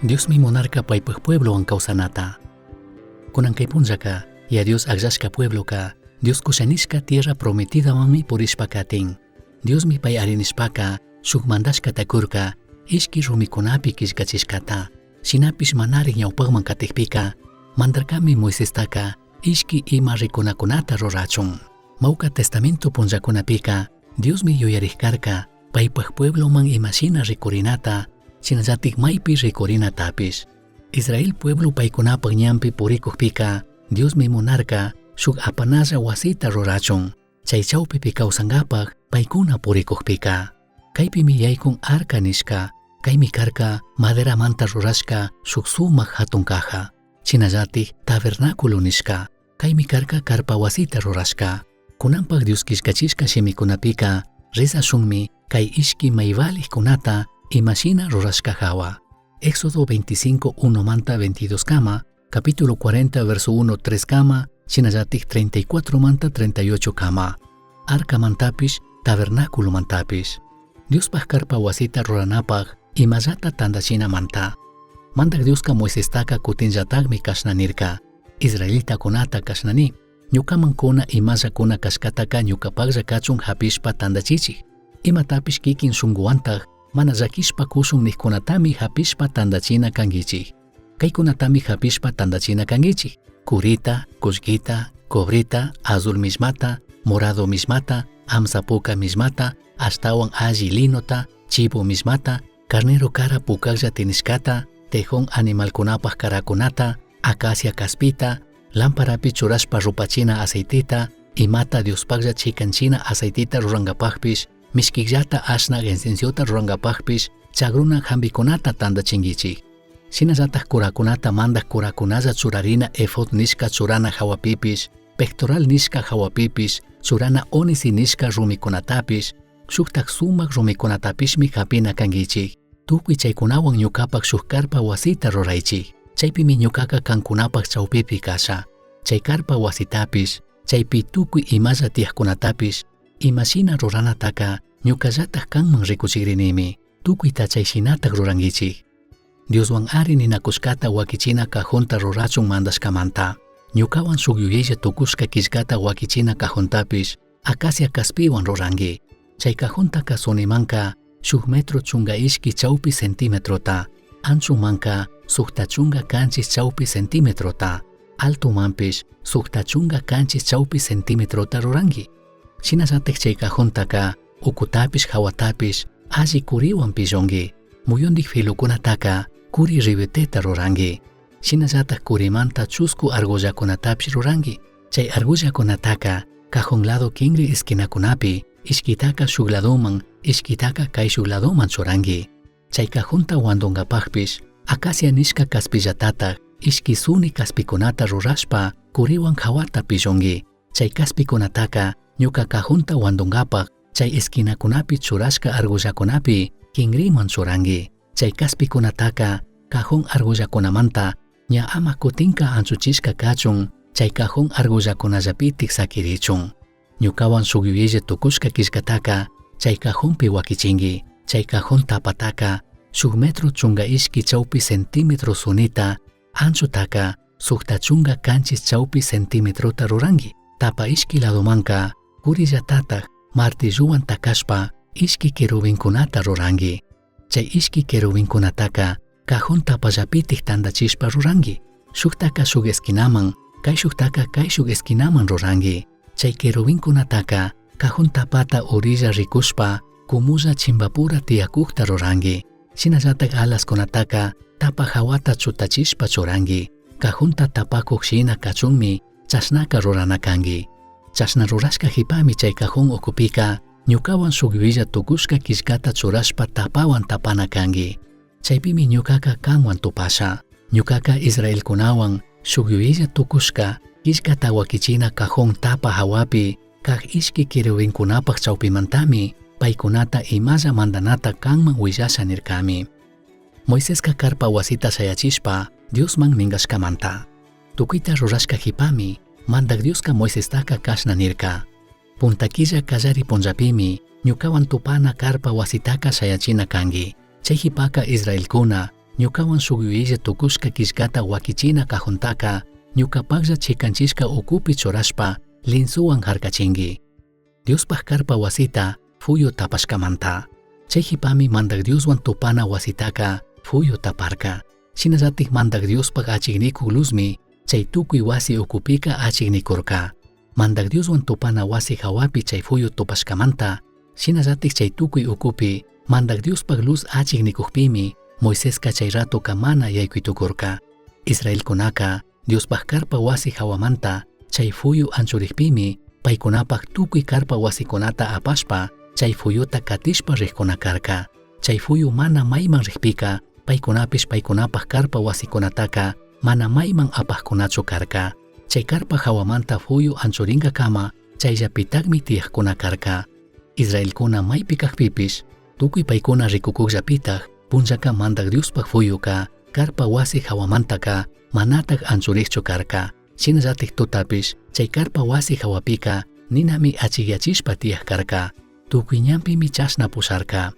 Dios mi monarca paypaj pueblo an causanata. Kunankaypunllaka, ya Dios agllashka pueblo ka, Dios kushanishka tierra prometida mami purishpakatin. Dios mi pay arinishpaka, shuk mandashka takurka, ishki rumikunapi kishkachishkata. Shinapish manarik ñawpaqman katikpika, mandarkami Moisestaka, ishki ima rikunakunata rurachun. Mauka testamento punllakunapika, Dios mi yuyarikkarka, paypaj pueblo man imashina rikurinata, shinallatik maypi rikurinatapish. Israel pueblo paykunapaq ñampi purikukpika, Dios mi monarca, shuk apanalla wasita rurachun, chay chawpipi kawsankapaq paykuna purikukpika. Kaypi yaykun arca nishka, kaymi karka maderamanta rurashka shuk sumak hatun caja. Shinallatik tabernáculo nishka, kaymi karka karpa wasita rurashka. Kunanpaq Dios kishkachishka shimikunapika, rizashunmi kay ishki maybalik kunata imashina rurashka hawa. Éxodo 25, 1 manta 22 kama, capítulo 40 verso 1 3 kama, shinallatik 34 manta 38 kama. Arca mantapish, tabernáculo mantapish. Dios karpa wasita ruranapaq imallata tandashina manta. Mandak Dioska Moisestaka kutinllataqmi kashnanirka. Israelita kunata kashnani, ñukaman kuna imalla kuna kashkataka ñukapaqlla kachun hapishpa tandachichik. Imatapish kikin shunguwantaq mana llakishpa kushun niqkunatami hapishpa tandachina kankichik. Kaykunatami hapishpa tandachina kankichik. Kurita, kullkita, cobrita, azul mismata, morado mismata, amsapuka mismata, ashtawan alli linota, chivo mismata, carnero cara pukalla tinishkata, tejón animalkunapaq karakunata, acacia kaspita, lamparapi churashpa rupachina aceitita, imata Diospaqlla chikanchina aceitita ruranqapaqpish, mishkillata ashna incensiota ruranqapaqpish, chagruna hambikunata tandachinkichik. Shinallatak kurakunata mandak kurakunalla churarina efod nishka churana hawapipish, pectoral nishka hawapipish, churana onisi nishka rumikunatapish, shuktak sumak rumikunatapishmi hapina kankichik. Tukuy chaykunawan ñukapaq shuk karpa wasita ruraychik. Chaypimi ñukaka kankunapaq chawpipi kasha. Chay karpa wasitapish, chaypi tukuy imalla tiyaqkunatapish, imashina ruranataka ñukallatak kanman rikuchikrinimi. Tukuyta chayshinataq rurankichik. Dioswan ari ninakushkata wakichina kajunta rurachun mandashkamanta. Ñukawan shuk yuyaylla tukushka killkata wakichina kajuntapish, acacia kaspiwan ruranki. Chay kajuntaka sunimanka, shuk metro chunga ishki chawpi centimetrota, anchumanka sukta chunga kanchis chawpi centimetrota, altumanpish sukta chunga kanchis chawpi centimetrota ruranki. Shinallatik chay kajuntaka ukutapish hawatapish alli kuriwan pillonki. Muyundik filukunataka kuri ribeteta ruranki. Shinallatak kurimanta chusku argollakunatapish ruranki. Chay argollakunataka kajun lado kingri esquinakunapi, ishkitaka shuk ladoman, ishkitaka kay shuk ladoman churanki. Chay kajunta wandunkapaqpish, acacia nishka kaspillatata, ishki suni kaspikunata rurashpa, kuriwan hawata pillonki. Chay kaspikunataka, ñuka kajunta wandunkapaq, chay esquinakunapi churashka argollakunapi, kingriman churanki. Chay kaspikunataka, kajun argollakunamanta, ña ama kutinka anchuchishka kachun, chay kajun argollakunallapitik sakirichun. Ñukawan shuk yuyaylla tukushka kishkataka, chay kajunpi wakichinki. Chay kajun tapataka, shuk metro chunga ishki chawpi centimetro sunita, anchutaka, sukta chunga kanchis chawpi centimetrota ruranki. Tapa ishki ladomanka, kurillatataq, martilluwan takashpa, ishki kerubinkunata ruranki. Chay ishki kerubinkunataka, kajun tapallapitik tandachishpa ruranki. Shuktaka shuk esquinaman, kay shuktaka kay shuk esquinaman ruranki. Chay kerubinkunataka, kajun tapata orilla rikushpa, kumulla chimbapura tiyakukta ruranki. Shinallatak alaskunataka, tapa hawata chutachishpa churanki. Kajunta tapakuk shina kachunmi, chashnaka ruranakanki. Chashna rurashka hipami chay kajun ukupika, ñukawan shuk yuyaylla tukushka kishkata churashpa tapawan tapanakanki. Chaypimi ñukaka kanwan tupasha. Ñukaka Israelkunawan shuk yuyaylla tukushka kishkata wakichina kajun tapa hawapi, kaj ishki kerubinkunapaq chawpimantami, paykunata imalla mandanata kanman willasha nirkami. Moiseska karpa wasita sayachishpa, Diosman ningashkamanta. Tukuyta rurashka hipami, mandak Dioska Moisestaka kashna nirka. Puntakilla kallari punllapimi, ñukawan tupana karpa wasitaka sayachina kanki. Chay hipaka Israelkuna, ñukawan suguyilla tukushka kishkata wakichina kajuntaka ñukapaklla chikanchishka ukupi churashpa linsuwan harkachinki. Diospaj karpa wasita fuyo tapashkamanta. Chayhipami mandak Dioswan tupana wasitaka fuyo taparka. Shinallatik mandak Diospaj achiknikuk luzmi chay tukuy wasi ukupika achiknikurka. Mandak Dioswan tupana wasi hawapi chay fuyo tupashkamanta. Shinallatik chay tukuy ukupi mandak Diospaj luz achiknikukpimi Moisesqa chay ratuka mana yaykuytukurka. Israelkunaka Diospaj karpa wasi hawamanta chay fuyo anchurikpimi paykunapaj tukuy karpa wasikunata apashpa chay fuyuta katishpa riqkunakarka. Chay fuyu mana mayman riqpika paykunapish paykunapaj karpa wasikunataka mana mayman apajkunachu karka. Chay karpa hawamanta fuyu anchurinka kama chayllapitakmi tiyaqkuna karka. Israelkuna maypi kaqpipish tukuy paykuna rikukukllapitaj punllaka mandak Diospaj fuyuka karpa wasi hawamantaka manatak anchuriqchu karka. Shinallatik tutapish chay karpa wasi hawapika ninami achikyachishpa tiyaq karka. Tukuy ñanpimi chashna pusharka.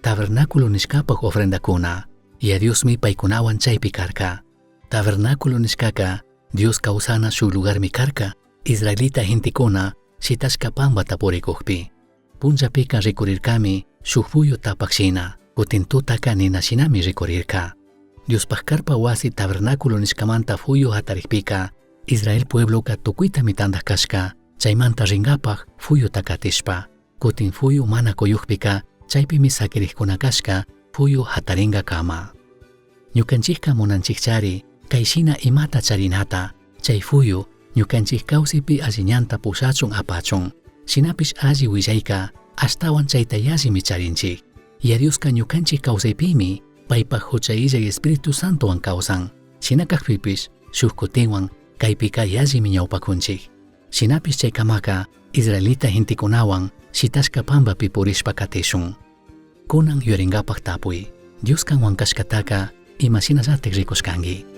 Tabernáculo nishkapaj ofrendakuna Diosmi paykunawan chaypi karka. Tabernáculo nishkaka Dios kawsana shuk lugarmi karka. Israelita gentikuna shitashka pambata purikukpi. Punllapika rikurirkami shuk fuyu tapakshina. Kutin tutaka ninashinami rikurirka. Diospaj karpa wasi tabernáculo nishkamanta fuyu hatarikpika Israel puebloka tukuytami tandak kashka. Chaymanta ringapaj fuyu takatishpa. Kutin fuyu mana kuyukpika chaypimi sakirikkuna kashka fuyu hataringa kama. Ñukanchikka munanchikchari kayshina imata charinata. Chay fuyu ñukanchik kawsaypi alliñanta pushachun apachun. Shinapish alli willayka ashtawan chayta yallimi charinchik. Diosqa ñukanchik kawsaypimi paypaj huchayillay Espíritu Santowan kawsan. Shinakaqpipish shuk kutinwan kaypika yallimi ñawpakunchik. Shinapish chaykamaka Israelita gentikunawan shitashka pambapi purishpa katishun. Kunan yuringapaj tapuy. Dios kanwan kashkataka ima shinallatik rikushkanki.